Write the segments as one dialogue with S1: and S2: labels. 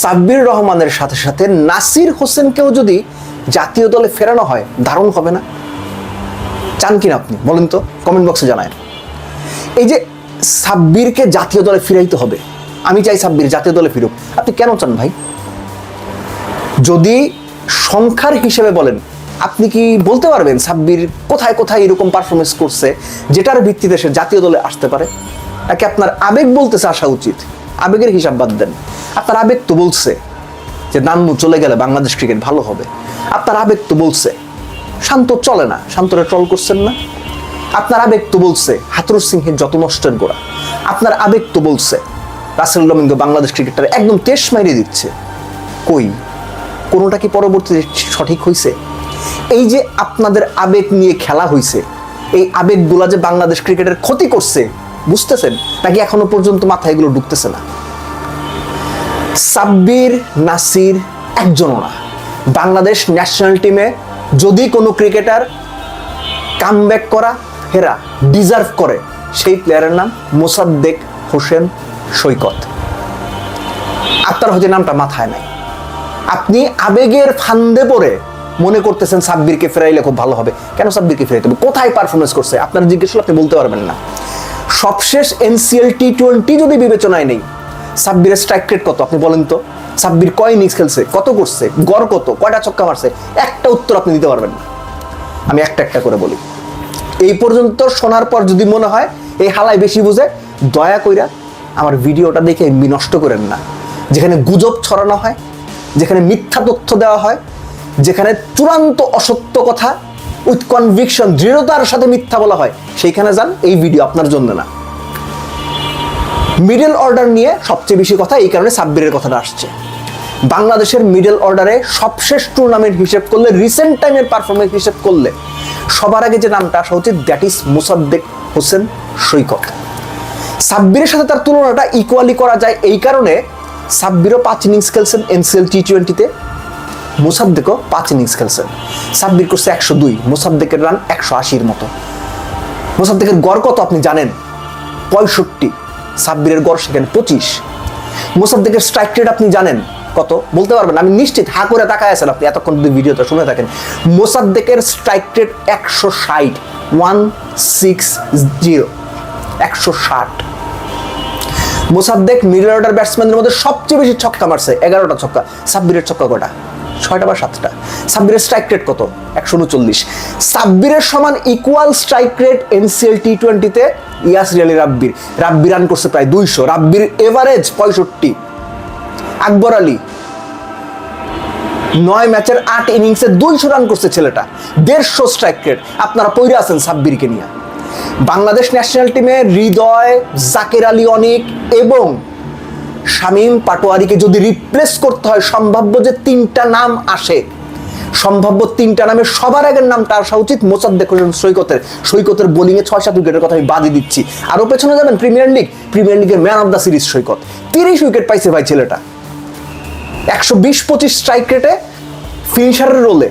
S1: সাব্বির রহমানের সাথে সাথে নাসির হোসেনকেও যদি জাতীয় দলে ফেরানো হয় দারুণ হবে না? চান কিনা আপনি বলেন তো, কমেন্ট বক্সে জানায়। এই যে সাব্বিরকে জাতীয় দলে ফিরাইতে হবে, আমি চাই সাব্বির জাতীয় দলে ফিরুক, আপনি কেন চান ভাই? যদি সংখ্যার হিসেবে বলেন, আপনি কি বলতে পারবেন সাব্বির কোথায় কোথায় এরকম পারফরমেন্স করছে যেটার ভিত্তিতে সে জাতীয় দলে আসতে পারে? নাকি আপনার আবেগ বলতেছে আসা উচিত? আবেগের হিসাব বাদ দেন। আপনার আবেগ তো বলছে যে নান্নু চলে গেলে বাংলাদেশ ক্রিকেট ভালো হবে। আপনার আবেগ তো বলছে শান্ত চলে না, শান্তরে ট্রল করছেন না? আপনার আবেগ তো বলছে হাথরুর সিংহের যত নষ্টের গোড়া। আপনার আবেগ তো বলছে রাসেল ডমিঙ্গো বাংলাদেশ ক্রিকেটার একদম তেশ মাইরে দিচ্ছে। কই কোনোটা কি পরবর্তীতে সঠিক হয়েছে? এই যে আপনাদের আবেগ নিয়ে খেলা হয়েছে, এই আবেগগুলা যে বাংলাদেশ ক্রিকেটের ক্ষতি করছে বুঝতেছেন নাকি এখনো পর্যন্ত মাথায় এগুলো ঢুকতেছে না? সাব্বির নাসির একজনও না। বাংলাদেশ ন্যাশনাল টিমে যদি কোনো ক্রিকেটার কামব্যাক করা হেরা ডিজার্ভ করে, সেই প্লেয়ারের নাম মোসাদ্দেক হোসেন সৈকত। আপনার হয়তো নামটা মাথায় নাই। আপনি আবেগের ফান্দে পড়ে মনে করতেছেন সাব্বিরকে ফেরাইলে খুব ভালো হবে। কেন সাব্বিরকে ফেরাইতে হবে? কোথায় পারফরমেন্স করছে আপনার জিজ্ঞেস করলে আপনি বলতে পারবেন না। সবশেষ NCL T20 যদি বিবেচনায় নেই, সাব্বিরের স্ট্রাইক রেট কত আপনি বলেন তো? সাব্বির কয় ইনিংস খেলছে, কত করছে, গড় কত, কয়টা ছক্কা মারছে, একটা উত্তর আপনি দিতে পারবেন না। আমি একটা একটা করে বলি। এই পর্যন্ত শোনার পর যদি মনে হয় এই হালাই বেশি বুঝে, দয়া কইরা আমার ভিডিওটা দেখে নষ্ট করেন না। যেখানে গুজব ছড়ানো হয়, যেখানে মিথ্যা তথ্য দেওয়া হয়, যেখানে চূড়ান্ত অসত্য কথা উইথ কনভিকশন দৃঢ়তার সাথে মিথ্যা বলা হয়, সেইখানে যান। এই ভিডিও আপনার জন্য না। মিডল অর্ডার নিয়ে সবচেয়ে বেশি কথা এই কারণে সাব্বিরের কথাটা আসছে। বাংলাদেশের মিডল অর্ডারে সবশেষ টুর্নামেন্ট হিসেব করলে, রিসেন্ট টাইমের পারফরমেন্স হিসেব করলে সবার আগে যে নামটা আসা উচিত, দ্যাট ইজ মোসাদ্দেক হোসেন সৈকত। সাব্বিরের সাথে তার তুলনাটা ইকুয়ালি করা যায় এই কারণে, সাব্বিরও 5 ইনিংস খেলছেন NCL T20-তে, মোসাদ্দেকও 5 ইনিংস খেলছেন। সাব্বির করছে 102, মোসাদ্দেকের রান 180-র মতো। মোসাদ্দেকের গড় কত আপনি জানেন? 65। সাব্বিরের গড় সেখানে 25। মোসাদ্দেকের স্ট্রাইক রেট আপনি জানেন কত? বলতে পারবেন? আমি নিশ্চিত হা করে তাকায় আছেন আপনি এতক্ষণ যদি ভিডিওটা শুনে থাকেন। মোসাদ্দেকের strike rate 160, 160, 160। Mosaddek middle order ব্যাটসম্যানদের মধ্যে সবচেয়ে বেশি ছক্কা মারছে, 11টা ছক্কা। সাব্বিরের ছক্কা কটা? 6টা বা 7টা। সাব্বিরের স্ট্রাইক রেট কত? 139। সাব্বিরের সমান ইকুয়াল স্ট্রাইক রেট NCL T20-তে ইয়াসির আলী রাব্বির। রাব্বি রান করছে প্রায় 200, রাব্বির এভারেজ 65। আকবর আলী 9 ম্যাচের 8 ইনিংসে 200 রান করছে ছেলেটা, 150 স্ট্রাইক রেট। আপনারা পইরা আছেন সাব্বিরকে নিয়ে। বাংলাদেশ ন্যাশনাল টিমে হৃদয়, জাকের আলী অনিক এবং শামীম পাটোয়ারিকে যদি রিপ্লেস করতে হয়, সম্ভাব্য যে 3টা নাম আসে, সম্ভাব্য 3টা নামের সবার আগের নামটা আসা উচিত মোসাদ্দেক হোসেন সৈকতের। সৈকতের বোলিংয়ে 6-7 উইকেটের কথা আমি বাদই দিচ্ছি। আরও পেছনে যাবেন প্রিমিয়ার লিগের man of the series Saikat, 30 wicket পাইছে ভাই ছেলেটা। 120-25 স্ট্রাইক রেটে ফিনিশারের রোলে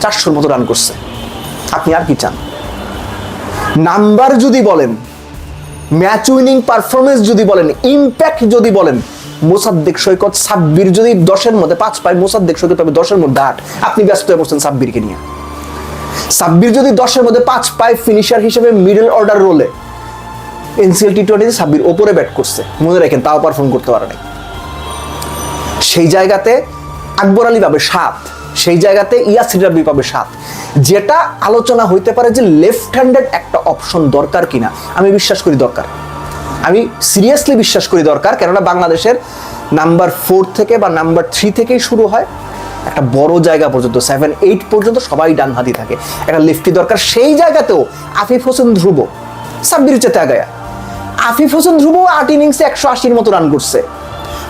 S1: 400-র মতো রান করছে। আপনি আর কি চান? নাম্বার যদি বলেন, ম্যাচ উইনিং পারফরমেন্স যদি বলেন, ইম্প্যাক্ট যদি বলেন, মোসাদ্দেক সৈকত, সাব্বির যদি 10-এর মধ্যে 5 পায়, মোসাদ্দেক সৈকত হবে 10-এর মধ্যে 8। আপনি ব্যস্ত হয়ে পড়ছেন সাব্বিরকে নিয়ে। সাব্বির যদি 10-এর মধ্যে 5 পায় ফিনিশার হিসেবে মিডল অর্ডার রোলে, NCL T20-তে সাব্বির ওপরে ব্যাট করছে, মনে রাখেন, তাও পারফর্ম করতে পারে নাই। সেই জায়গাতে আকবর আলী পাবে 7, সেই জায়গাতে ইয়াসির রাব্বি পাবে 7। যেটা আলোচনা হইতে পারে যে লেফট হ্যান্ডেড একটা অপশন দরকার কিনা, আমি বিশ্বাস করি দরকার। আমি সিরিয়াসলি বিশ্বাস করি দরকার। কেননা বাংলাদেশের নাম্বার 4 থেকে বা নাম্বার 3 থেকেই শুরু হয়, একটা বড় জায়গা পর্যন্ত 7-8 পর্যন্ত সবাই ডানহাতি থাকে, একটা লেফটি দরকার। সেই জায়গাতেও আফিফ হোসেন ধ্রুব সাব্বির চেতে আগায়া, আফিফ হোসেন ধ্রুব 8 ইনিংসে 180-র মতো রান করছে।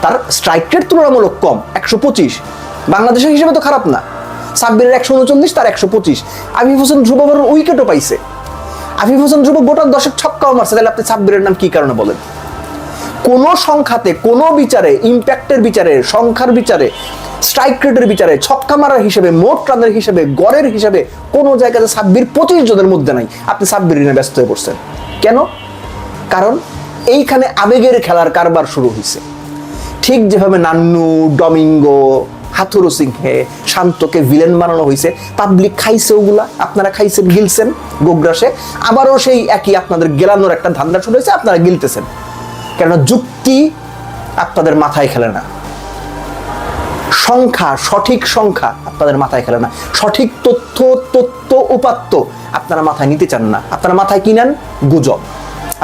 S1: তার স্ট্রাইক রেট তুলনামূলক কম, 125। বাংলাদেশের হিসেবে তো খারাপ না। সাব্বিরের 139, তার 125। আফিফ হোসেন ধ্রুব উইকেটও পাইছে। আফিফ হোসেন ধ্রুব গোটা 10 ছক্কাও মারছে। তাহলে আপনি সাব্বিরের নাম কি কারণে বলেন? কোন সংখ্যাতে, কোন বিচারে, ইম্প্যাক্টের বিচারে, সংখ্যার বিচারে, স্ট্রাইক রেটের বিচারে, ছক্কা মারার হিসেবে, মোট রানের হিসেবে, গড়ের হিসেবে কোন জায়গাতে সাব্বির 25 জনের মধ্যে নাই। আপনি সাব্বির নিয়ে ব্যস্ত হয়ে পড়ছেন কেন? কারণ এইখানে আবেগের খেলার কারবার শুরু হয়েছে। ঠিক যেভাবে নান্নু, ডমিঙ্গো, হাথুরু সিংহে, শান্তকে ভিলেন বানানো হয়েছে, পাবলিক খাইছে ওগুলা, আপনারা খাইছেন, গিলছেন গোগ্রাসে, আবারও সেই একই আপনাদের গেলানোর একটা ধান্দা শুরু হয়েছে, আপনারা গিলতেছেন। কেননা যুক্তি আপনাদের মাথায় খেলে না, সংখ্যা, সঠিক সংখ্যা আপনাদের মাথায় খেলে না, সঠিক তথ্য উপাত্ত আপনারা মাথায় নিতে চান না। আপনারা মাথায় কি নেন? গুজব।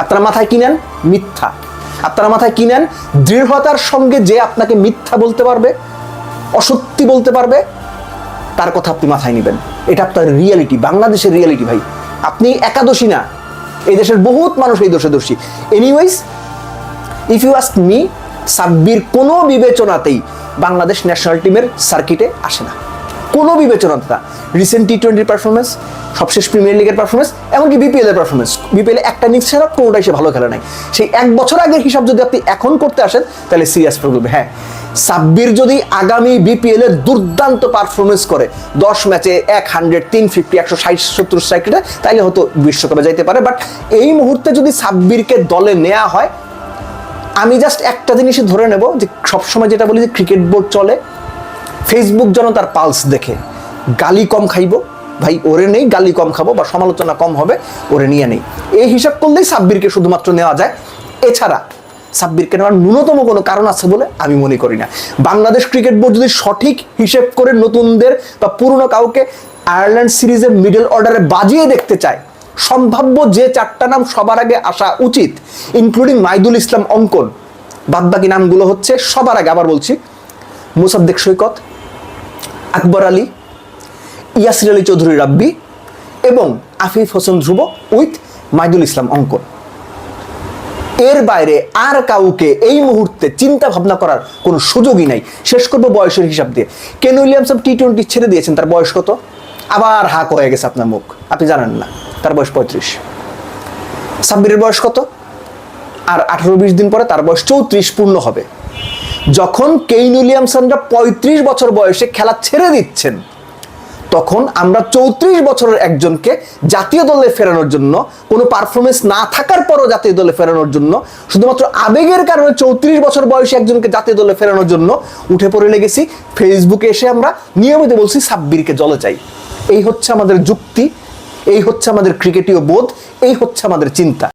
S1: আপনারা মাথায় কি নেন? মিথ্যা। আপনারা মাথায় কি নেন? দৃঢ়তার সঙ্গে যে আপনাকে মিথ্যা বলতে পারবে, অসত্যি বলতে পারবে, তার কথা আপনি মাথায় নেবেন। এটা আপনার রিয়ালিটি, বাংলাদেশের রিয়ালিটি ভাই। আপনি একাদশী না, এই দেশের বহুত মানুষ এই দোষে দোষী। Anyways, if you ask me, Sabbir কোনো বিবেচনাতেই বাংলাদেশ ন্যাশনাল টিমের সার্কিটে আসে না, কোনো বিবেচনাতে না। রিসেন্ট টি-20 পারফরমেন্স, সবশেষ প্রিমিয়ার লিগের পারফরমেন্স, এমনকি বিপিএল এর পারফরমেন্স, বিপিএল একটা ইনিংস ছাড়া কোনোটাই সে ভালো খেলে নাই। সেই 1 বছর আগের হিসাব যদি আপনি এখন করতে আসেন, তাহলে সিরিয়াস প্রবলেম। হ্যাঁ, সাব্বির যদি আগামী বিপিএল এ দুর্দান্ত পারফরমেন্স করে, 10 ম্যাচে 100, 350, 160-70 স্ট্রাইক রেটে, তাইলে হয়তো বিশ্বকাপে যাইতে পারে। বাট এই মুহূর্তে যদি সাব্বিরকে দলে নেওয়া হয়, আমি জাস্ট একটা জিনিসই ধরে নেব যে সবসময় যেটা বলি যে ক্রিকেট বোর্ড চলে ফেসবুক জনতার পালস দেখে। গালি কম খাইব ভাই, ওরে নেই, গালি কম খাবো বা সমালোচনা কম হবে, ওরে নিয়ে নেই, এই হিসাব করলেই সাব্বিরকে শুধুমাত্র নেওয়া যায়। এছাড়া সাব্বিরকে নেওয়ার ন্যূনতম কোনো কারণ আছে বলে আমি মনে করি না। বাংলাদেশ ক্রিকেট বোর্ড যদি সঠিক হিসেব করে নতুনদের বা পুরনো কাউকে আয়ারল্যান্ড সিরিজের মিডল অর্ডারে বাজিয়ে দেখতে চায়, সম্ভাব্য যে 4টা নাম সবার আগে আসা উচিত, ইনক্লুডিং মাইদুল ইসলাম অঙ্কন, বাদবাকি নামগুলো হচ্ছে সবার আগে, আবার বলছি, মুসাদ্দেক সৈকত, আকবর আলী, ইয়াসির আলী চৌধুরী রাব্বি এবং আফিফ হোসেন ধ্রুব উইথ মাইদুল ইসলাম অঙ্কন। এর বাইরে আর কাউকে এই মুহূর্তে চিন্তা ভাবনা করার কোনো সুযোগই নাই। শেষ করবো বয়সের হিসাব দিয়ে। কেন উইলিয়ামসন টি-20 ছেড়ে দিয়েছেন, তার বয়স কত? আবার হাক হয়ে গেছে আপনার মুখ, আপনি জানেন না, তার বয়স 35। সাব্বিরের বয়স কত? আর 18-20 দিন পরে তার বয়স 34 পূর্ণ হবে। যখন কেইন উইলিয়ামসনরা 35 বছর বয়সে খেলা ছেড়ে দিচ্ছেন, তখন আমরা 34 বছরের একজনকে জাতীয় দলে ফেরানোর জন্য, কোনো পারফরমেন্স না থাকার পরও জাতীয় দলে ফেরানোর জন্য, শুধুমাত্র আবেগের কারণে 34 বছর বয়সে একজনকে জাতীয় দলে ফেরানোর জন্য উঠে পড়ে লেগেছি। ফেসবুকে এসে আমরা নিয়মিত বলছি সাব্বিরকে দলে চাই। এই হচ্ছে আমাদের যুক্তি, এই হচ্ছে আমাদের ক্রিকেটীয় বোধ, এই হচ্ছে আমাদের চিন্তা।